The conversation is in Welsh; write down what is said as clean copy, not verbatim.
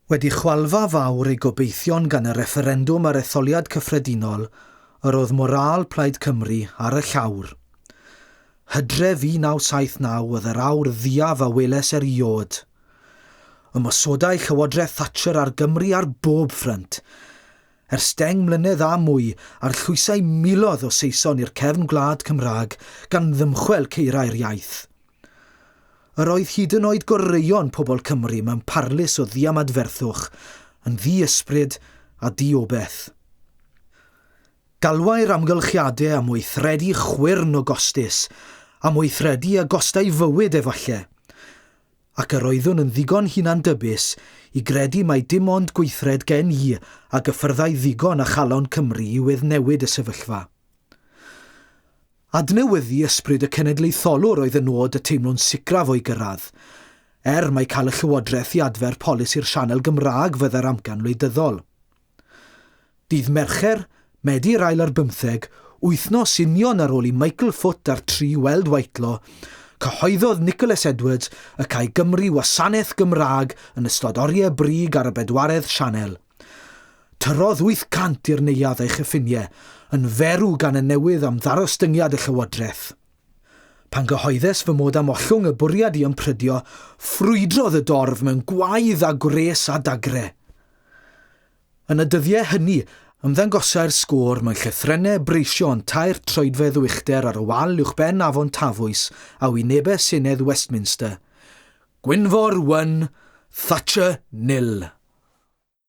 Wedi chwalfa fawr ei gobeithion gan y referendwm ar etholiad cyffredinol, yr oedd moral Plaid Cymru ar y llawr. Hydref 1979 oedd yr awr ddiaf a weles eriod. Ymosodau Llywodraeth Thatcher ar Gymru ar bob ffrynt. Ers 10 mlynedd a mwy ar llwysau miloedd o Saeson i'r cefn gwlad Cymraeg gan ddymchwel ceirai'r iaith. Yr oedd hyd yn oed goreuon pobl Cymru mewn parlus o ddiamadferthwch, yn ddi-ysbryd a di-obeth. Galwai'r amgylchiadau am weithredu chwyrn o gostus, am weithredu a gostau fywyd efallai, ac yr oeddwn yn ddigon hunan dybus i gredu mai dim ond gweithred gen i a gyffyrddau ddigon a chalon Cymru i weddnewid y sefyllfa. Adnewyddu ysbryd y cenedlaetholwr oedd yn nod y teimlo'n sicraf o'i gyrraedd, mai cael y Llywodraeth i adfer polisi'r sianel Gymraeg fydda'r amcan wleidyddol. Dydd Mercher, Medi'r 15, wythnos union ar ôl i Michael Foot ar 3 Weld Whitelaw, cyhoeddodd Nicholas Edwards y cae Gymru wasanaeth Gymraeg yn ystod oriau brig ar y bedwaredd sianel. Tyrodd 800 i'r neuadd ei chyffiniau, yn ferw gan y newydd am ddarostyngiad y Llywodraeth. Pan gyhoeddes fy mod am ollwng y bwriad i ymprydio, ffrwydrodd y dorf mewn gwaedd a gwres a dagre. Yn y dyddiau hynny, ymddangosai'r sgôr mewn llythrennau breisio yn 2 troedfedd wychter ar y wal uwchben Afon Tafwys a wynebau Senedd Westminster. Gwynfor 1, Thatcher 0.